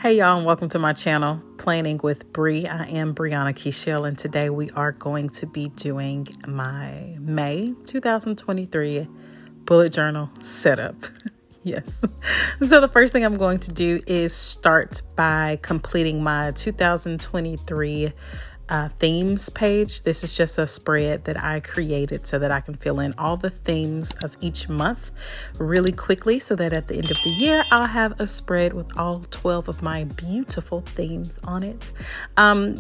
Hey y'all, and welcome to my channel, Planning with Bree. I am Brianna Kechelle, and today we are going to be doing my May 2023 bullet journal setup. Yes. So the first thing I'm going to do is start by completing my 2023 themes page. This is just a spread that I created so that I can fill in all the themes of each month really quickly, so that at the end of the year I'll have a spread with all 12 of my beautiful themes on it.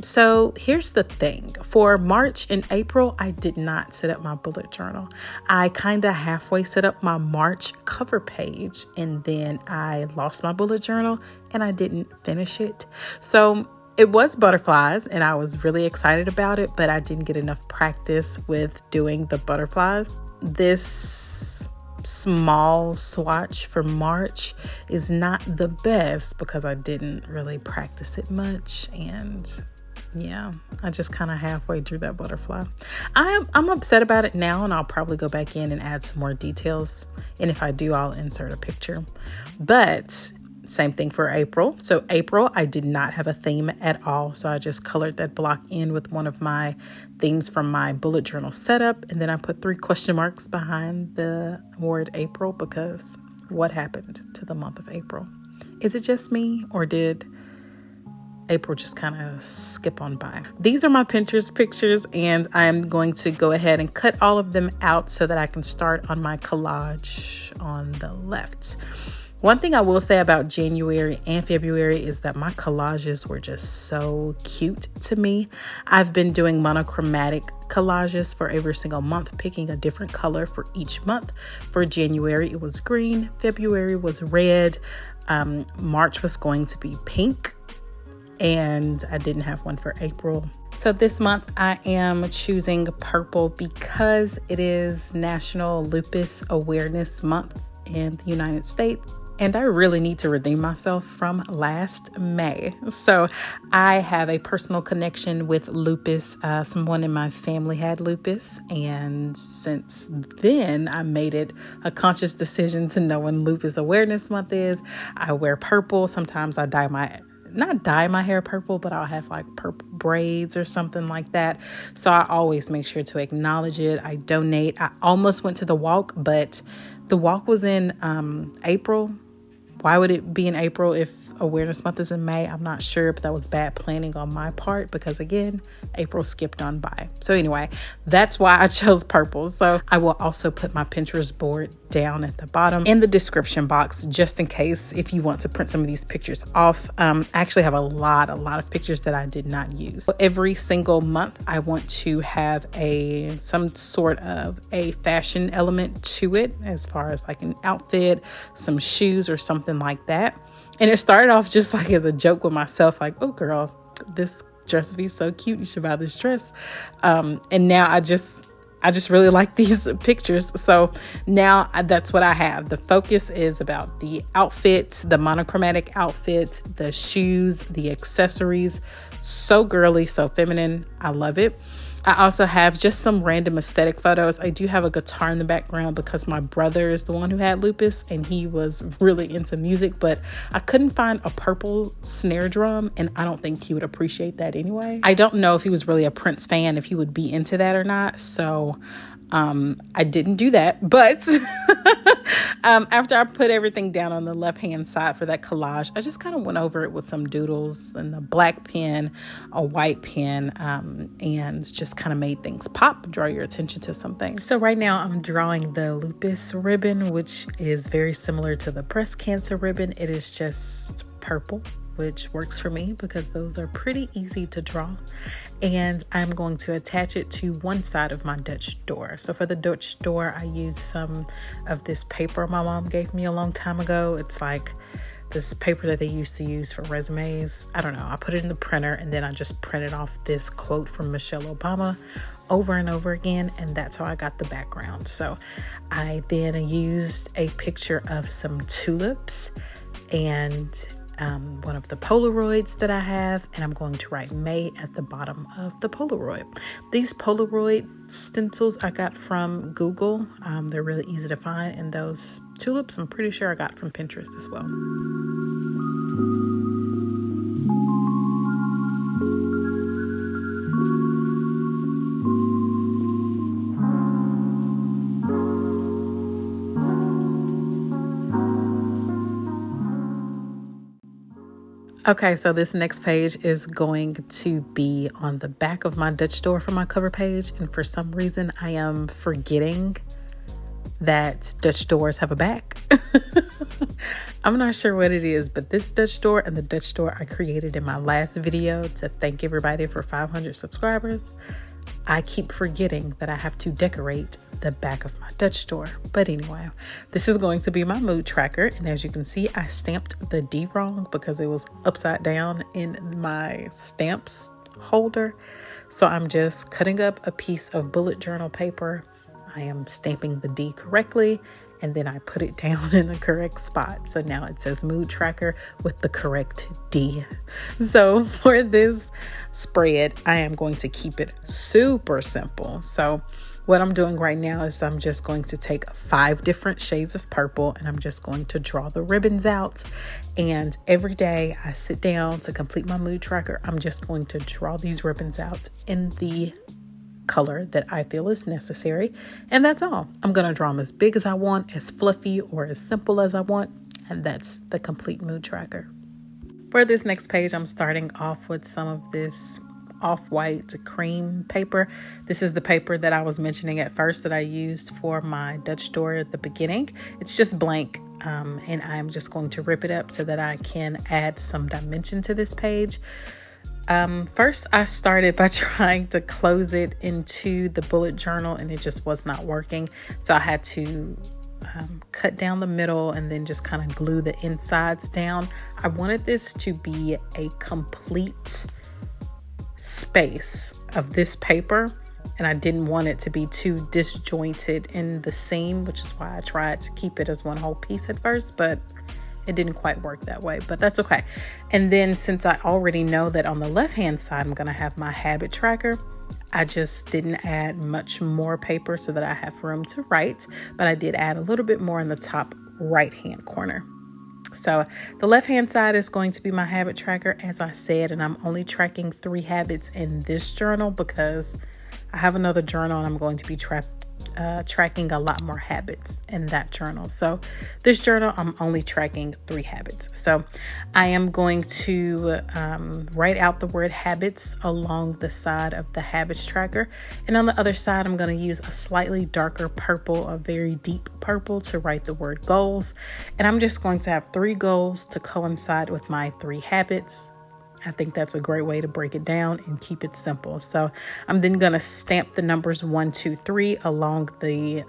So here's the thing. For March and April, I did not set up my bullet journal. I kind of halfway set up my March cover page, and then I lost my bullet journal and I didn't finish it. So it was butterflies and I was really excited about it, but I didn't get enough practice with doing the butterflies. This small swatch for March is not the best because I didn't really practice it much, and yeah, I just kind of halfway drew that butterfly. I'm upset about it now, and I'll probably go back in and add some more details, and if I do, I'll insert a picture. But same thing for April. So April, I did not have a theme at all. So I just colored that block in with one of my themes from my bullet journal setup. And then I put 3 question marks behind the word April, because what happened to the month of April? Is it just me, or did April just kind of skip on by? These are my Pinterest pictures, and I'm going to go ahead and cut all of them out so that I can start on my collage on the left. One thing I will say about January and February is that my collages were just so cute to me. I've been doing monochromatic collages for every single month, picking a different color for each month. For January, it was green. February was red. March was going to be pink. And I didn't have one for April. So this month I am choosing purple because it is National Lupus Awareness Month in the United States. And I really need to redeem myself from last May. So I have a personal connection with lupus. Someone in my family had lupus. And since then, I made it a conscious decision to know when Lupus Awareness Month is. I wear purple. Sometimes I not dye my hair purple, but I'll have like purple braids or something like that. So I always make sure to acknowledge it. I donate. I almost went to the walk, but the walk was in April. Why would it be in April if Awareness Month is in May? I'm not sure, but that was bad planning on my part because, again, April skipped on by. So anyway, that's why I chose purple. So I will also put my Pinterest board down at the bottom in the description box, just in case if you want to print some of these pictures off. I actually have a lot of pictures that I did not use. So every single month, I want to have some sort of a fashion element to it, as far as like an outfit, some shoes, or something like that. And it started off just like as a joke with myself, like, oh girl, this dress would be so cute, you should buy this dress. And now I just really like these pictures. So now that's what I have. The focus is about the outfits, the monochromatic outfits, the shoes, the accessories. So girly, so feminine. I love it. I also have just some random aesthetic photos. I do have a guitar in the background because my brother is the one who had lupus and he was really into music, but I couldn't find a purple snare drum, and I don't think he would appreciate that anyway. I don't know if he was really a Prince fan, if he would be into that or not. So I didn't do that, but after I put everything down on the left-hand side for that collage, I just kind of went over it with some doodles and a black pen, a white pen, and just kind of made things pop, draw your attention to something. So right now I'm drawing the lupus ribbon, which is very similar to the breast cancer ribbon. It is just purple, which works for me because those are pretty easy to draw. And I'm going to attach it to one side of my Dutch door. So for the Dutch door, I used some of this paper my mom gave me a long time ago. It's like this paper that they used to use for resumes. I don't know. I put it in the printer, and then I just printed off this quote from Michelle Obama over and over again, and that's how I got the background. So I then used a picture of some tulips and one of the Polaroids that I have, and I'm going to write May at the bottom of the Polaroid. These Polaroid stencils I got from Google. They're really easy to find, and those tulips I'm pretty sure I got from Pinterest as well. Okay, so this next page is going to be on the back of my Dutch door for my cover page. And for some reason, I am forgetting that Dutch doors have a back. I'm not sure what it is, but this Dutch door and the Dutch door I created in my last video to thank everybody for 500 subscribers, I keep forgetting that I have to decorate the back of my Dutch door. But anyway, this is going to be my mood tracker. And as you can see, I stamped the D wrong because it was upside down in my stamps holder. So I'm just cutting up a piece of bullet journal paper. I am stamping the D correctly, and then I put it down in the correct spot. So now it says mood tracker with the correct D. So for this spread, I am going to keep it super simple. So what I'm doing right now is I'm just going to take 5 different shades of purple, and I'm just going to draw the ribbons out. And every day I sit down to complete my mood tracker, I'm just going to draw these ribbons out in the color that I feel is necessary. And that's all. I'm going to draw them as big as I want, as fluffy or as simple as I want. And that's the complete mood tracker. For this next page, I'm starting off with some of this off-white cream paper. This is the paper that I was mentioning at first that I used for my Dutch door at the beginning. It's just blank, and I'm just going to rip it up so that I can add some dimension to this page. First, I started by trying to close it into the bullet journal, and it just was not working. So I had to cut down the middle and then just kind of glue the insides down. I wanted this to be a complete space of this paper, and I didn't want it to be too disjointed in the seam, which is why I tried to keep it as one whole piece at first, but it didn't quite work that way, but that's okay. And then since I already know that on the left hand side I'm gonna have my habit tracker, I just didn't add much more paper so that I have room to write, but I did add a little bit more in the top right hand corner. So the left hand side is going to be my habit tracker, as I said, and I'm only tracking 3 habits in this journal because I have another journal and I'm going to be tracking a lot more habits in that journal. So this journal, I'm only tracking 3 habits. So I am going to write out the word habits along the side of the habits tracker. And on the other side, I'm going to use a slightly darker purple, a very deep purple, to write the word goals. And I'm just going to have 3 goals to coincide with my 3 habits. I think that's a great way to break it down and keep it simple. So I'm then going to stamp the numbers 1, 2, 3 along the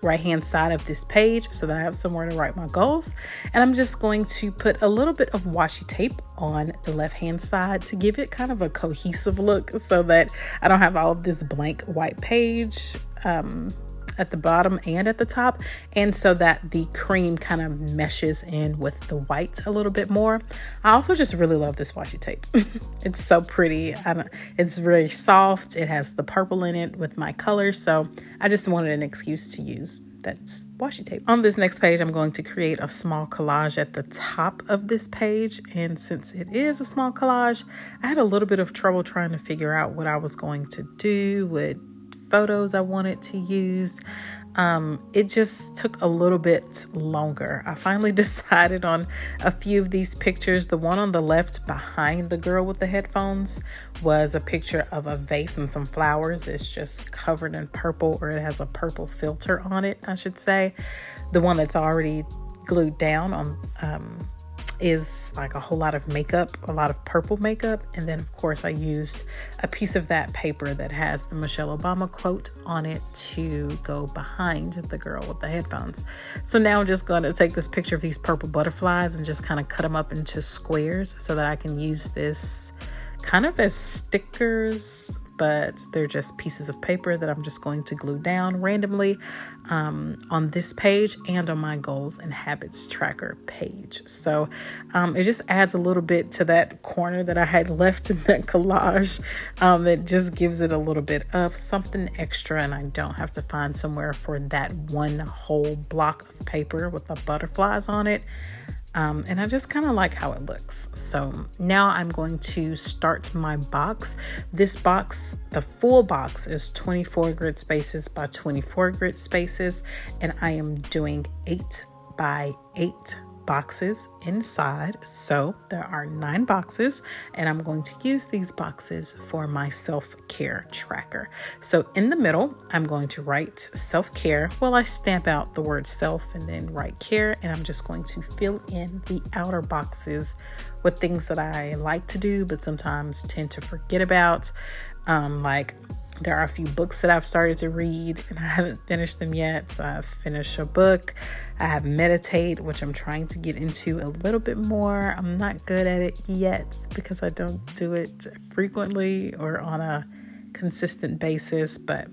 right hand side of this page so that I have somewhere to write my goals. And I'm just going to put a little bit of washi tape on the left hand side to give it kind of a cohesive look so that I don't have all of this blank white page at the bottom and at the top, and so that the cream kind of meshes in with the white a little bit more. I also just really love this washi tape. It's so pretty. It's very soft. It has the purple in it with my colors, so I just wanted an excuse to use that's washi tape. On this next page, I'm going to create a small collage at the top of this page, and since it is a small collage, I had a little bit of trouble trying to figure out what I was going to do with photos I wanted to use. It just took a little bit longer. I finally decided on a few of these pictures. The one on the left behind the girl with the headphones was a picture of a vase and some flowers. It's just covered in purple, or it has a purple filter on it, I should say. The one that's already glued down on is like a whole lot of makeup, a lot of purple makeup. And then of course I used a piece of that paper that has the Michelle Obama quote on it to go behind the girl with the headphones. So now I'm just going to take this picture of these purple butterflies and just kind of cut them up into squares so that I can use this kind of as stickers, but they're just pieces of paper that I'm just going to glue down randomly on this page and on my goals and habits tracker page. So it just adds a little bit to that corner that I had left in that collage. It just gives it a little bit of something extra, and I don't have to find somewhere for that one whole block of paper with the butterflies on it. And I just kind of like how it looks. So now I'm going to start my box. This box, the full box, is 24 grid spaces by 24 grid spaces, and I am doing 8 by 8 boxes inside. So there are 9 boxes, and I'm going to use these boxes for my self-care tracker. So in the middle, I'm going to write self-care. Well, I stamp out the word self and then write care, and I'm just going to fill in the outer boxes with things that I like to do, but sometimes tend to forget about. Like there are a few books that I've started to read and I haven't finished them yet. So I've finished a book. I have Meditate, which I'm trying to get into a little bit more. I'm not good at it yet because I don't do it frequently or on a consistent basis, but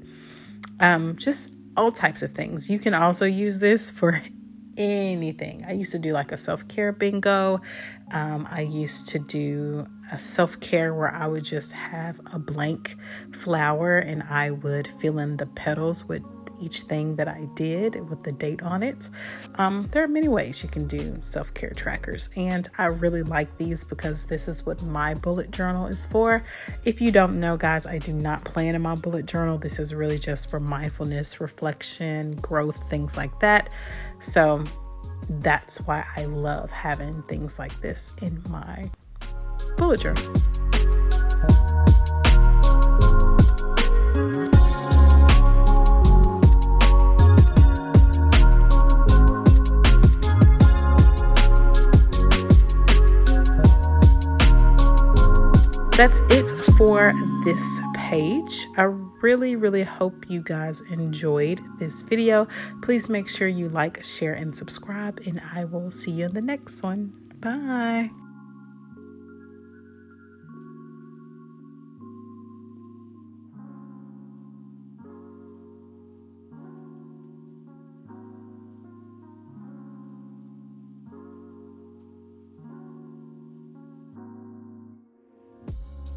just all types of things. You can also use this for anything. I used to do like a self-care bingo. I used to do a self-care where I would just have a blank flower and I would fill in the petals with each thing that I did with the date on it. There are many ways you can do self-care trackers, and I really like these because this is what my bullet journal is for. If you don't know, guys, I do not plan in my bullet journal. This is really just for mindfulness, reflection, growth, things like that. So that's why I love having things like this in my bullet journal. That's it for this page. I really hope you guys enjoyed this video. Please make sure you like, share, and subscribe, and I will see you in the next one. Bye.